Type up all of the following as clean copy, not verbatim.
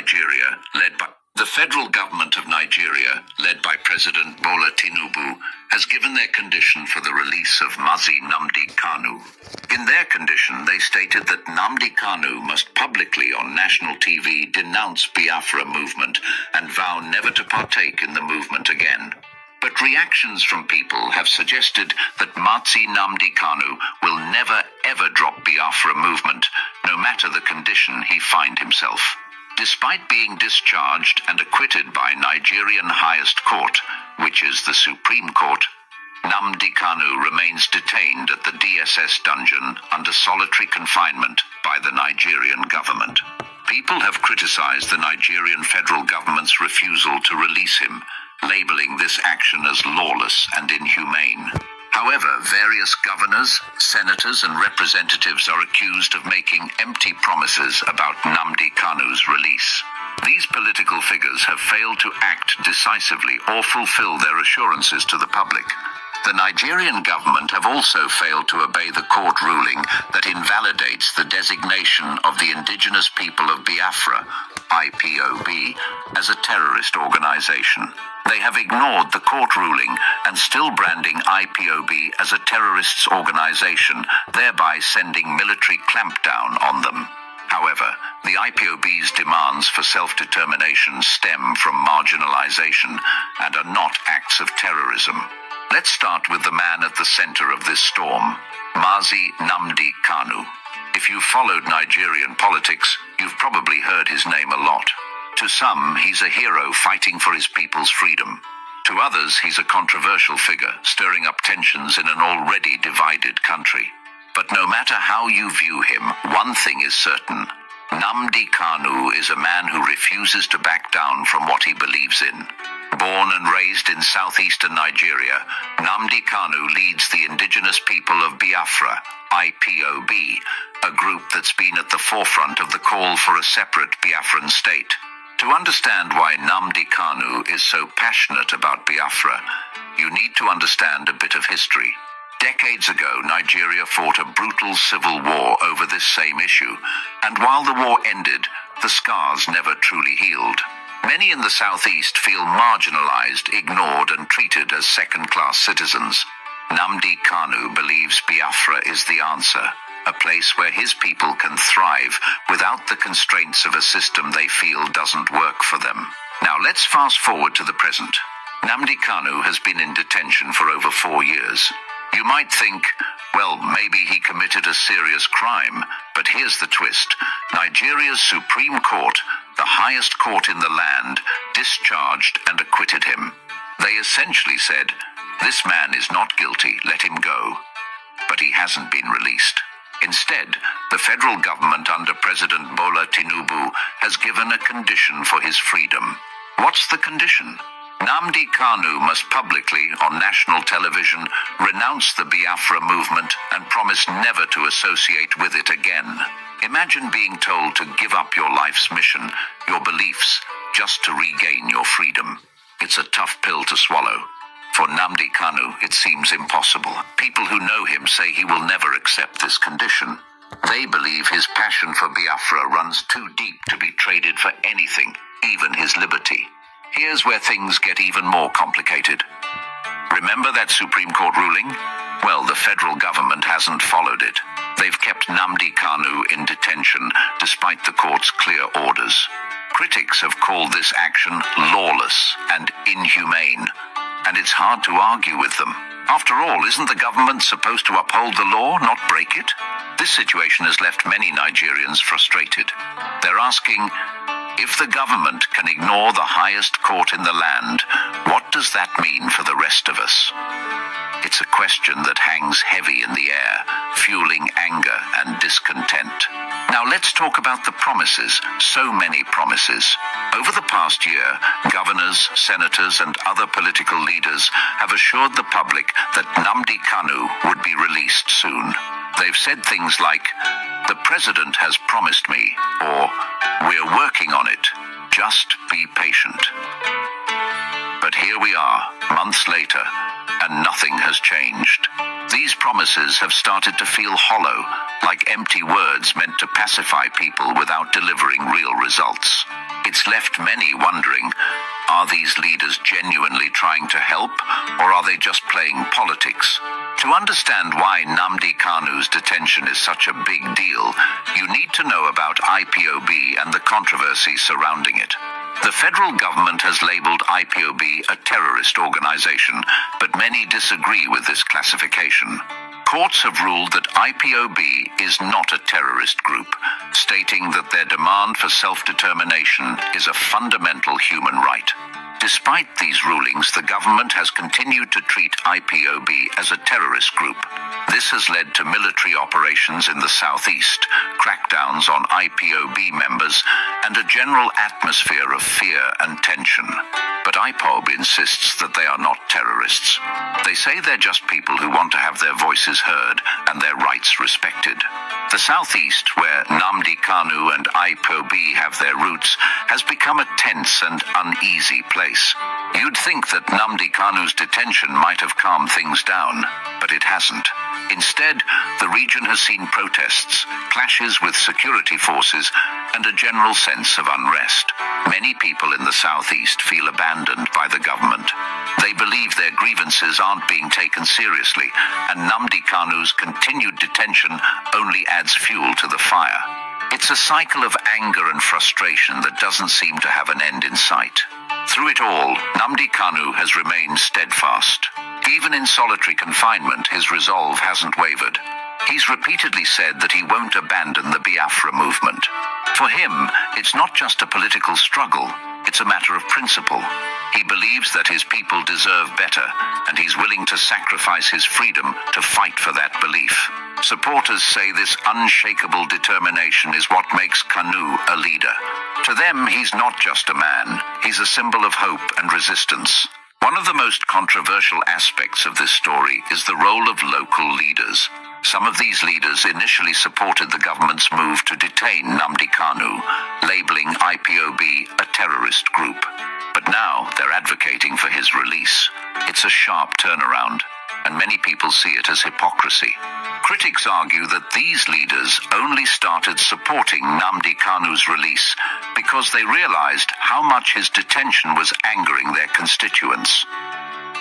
Nigeria, the federal government of Nigeria, led by President Bola Tinubu, has given their condition for the release of Mazi Nnamdi Kanu. In their condition, they stated that Nnamdi Kanu must publicly on national TV denounce Biafra movement and vow never to partake in the movement again. But reactions from people have suggested that Mazi Nnamdi Kanu will never ever drop Biafra movement, no matter the condition he find himself. Despite being discharged and acquitted by Nigerian highest court, which is the Supreme Court, Nnamdi Kanu remains detained at the DSS dungeon under solitary confinement by the Nigerian government. People have criticized the Nigerian federal government's refusal to release him, labeling this action as lawless and inhumane. However, various governors, senators, and representatives are accused of making empty promises about Nnamdi Kanu's release. These political figures have failed to act decisively or fulfill their assurances to the public. The Nigerian government have also failed to obey the court ruling that invalidates the designation of the indigenous people of Biafra, IPOB, as a terrorist organization. They have ignored the court ruling and still branding IPOB as a terrorists organization, thereby sending military clampdown on them. However, the IPOB's demands for self-determination stem from marginalization and are not acts of terrorism. Let's start with the man at the center of this storm, Mazi Nnamdi Kanu. If you've followed Nigerian politics, you've probably heard his name a lot. To some, he's a hero fighting for his people's freedom. To others, he's a controversial figure, stirring up tensions in an already divided country. But no matter how you view him, one thing is certain. Nnamdi Kanu is a man who refuses to back down from what he believes in. Born and raised in southeastern Nigeria, Nnamdi Kanu leads the indigenous people of Biafra, IPOB, a group that's been at the forefront of the call for a separate Biafran state. To understand why Nnamdi Kanu is so passionate about Biafra, you need to understand a bit of history. Decades ago, Nigeria fought a brutal civil war over this same issue, and while the war ended, the scars never truly healed. Many in the southeast feel marginalized, ignored, and treated as second-class citizens. Nnamdi Kanu believes Biafra is the answer, a place where his people can thrive without the constraints of a system they feel doesn't work for them. Now let's fast forward to the present. Nnamdi Kanu has been in detention for over 4 years. You might think, well, maybe he committed a serious crime, but here's the twist. Nigeria's Supreme Court, the highest court in the land, discharged and acquitted him. They essentially said, this man is not guilty, let him go. But he hasn't been released. Instead, the federal government under President Bola Tinubu has given a condition for his freedom. What's the condition? Nnamdi Kanu must publicly, on national television, renounce the Biafra movement and promise never to associate with it again. Imagine being told to give up your life's mission, your beliefs, just to regain your freedom. It's a tough pill to swallow. For Nnamdi Kanu, it seems impossible. People who know him say he will never accept this condition. They believe his passion for Biafra runs too deep to be traded for anything, even his liberty. Here's where things get even more complicated. Remember that Supreme Court ruling? Well, the federal government hasn't followed it. They've kept Nnamdi Kanu in detention despite the court's clear orders. Critics have called this action lawless and inhumane, and it's hard to argue with them. After all, isn't the government supposed to uphold the law, not break it? This situation has left many Nigerians frustrated. They're asking, if the government can ignore the highest court in the land, what does that mean for the rest of us? It's a question that hangs heavy in the air, fueling anger and discontent. Now let's talk about the promises, so many promises. Over the past year, governors, senators, and other political leaders have assured the public that Nnamdi Kanu would be released soon. They've said things like, the president has promised me, or we're working on it, just be patient. But here we are, months later, and nothing has changed. These promises have started to feel hollow, like empty words meant to pacify people without delivering real results. It's left many wondering, are these leaders genuinely trying to help, or are they just playing politics? To understand why Nnamdi Kanu's detention is such a big deal, you need to know about IPOB and the controversy surrounding it. The federal government has labeled IPOB a terrorist organization, but many disagree with this classification. Courts have ruled that IPOB is not a terrorist group, stating that their demand for self-determination is a fundamental human right. Despite these rulings, the government has continued to treat IPOB as a terrorist group. This has led to military operations in the southeast, crackdowns on IPOB members, and a general atmosphere of fear and tension. But IPOB insists that they are not terrorists. They say they're just people who want to have their voices heard and their rights respected. The southeast, where Nnamdi Kanu and IPOB have their roots, has become a tense and uneasy place. You'd think that Nnamdi Kanu's detention might have calmed things down, but it hasn't. Instead, the region has seen protests, clashes with security forces, and a general sense of unrest. Many people in the southeast feel abandoned by the government. They believe their grievances aren't being taken seriously, and Nnamdi Kanu's continued detention only adds fuel to the fire. It's a cycle of anger and frustration that doesn't seem to have an end in sight. Through it all, Nnamdi Kanu has remained steadfast. Even in solitary confinement, his resolve hasn't wavered. He's repeatedly said that he won't abandon the Biafra movement. For him, it's not just a political struggle, it's a matter of principle. He believes that his people deserve better, and he's willing to sacrifice his freedom to fight for that belief. Supporters say this unshakable determination is what makes Kanu a leader. To them, he's not just a man, he's a symbol of hope and resistance. One of the most controversial aspects of this story is the role of local leaders. Some of these leaders initially supported the government's move to detain Nnamdi Kanu, labeling IPOB a terrorist group. But now they're advocating for his release. It's a sharp turnaround, and many people see it as hypocrisy. Critics argue that these leaders only started supporting Nnamdi Kanu's release because they realized how much his detention was angering their constituents.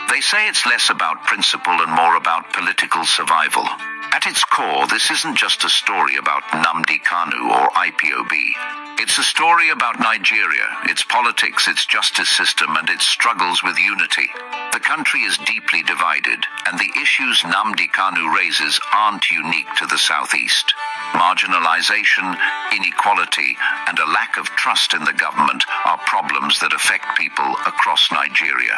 They say it's less about principle and more about political survival. At its core, this isn't just a story about Nnamdi Kanu or IPOB. It's a story about Nigeria, its politics, its justice system, and its struggles with unity. The country is deeply divided, and the issues Nnamdi Kanu raises aren't unique to the southeast. Marginalization, inequality, and a lack of trust in the government are problems that affect people across Nigeria.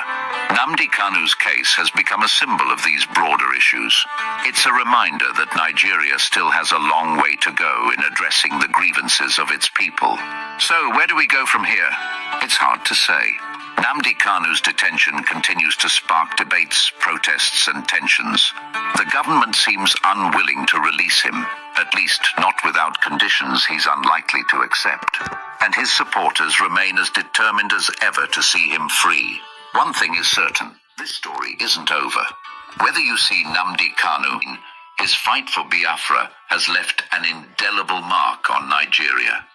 Nnamdi Kanu's case has become a symbol of these broader issues. It's a reminder that Nigeria still has a long way to go in addressing the grievances of its people. So, where do we go from here? It's hard to say. Nnamdi Kanu's detention continues to spark debates, protests, and tensions. The government seems unwilling to release him, at least not without conditions he's unlikely to accept. And his supporters remain as determined as ever to see him free. One thing is certain, this story isn't over. Whether you see Nnamdi Kanu, his fight for Biafra has left an indelible mark on Nigeria.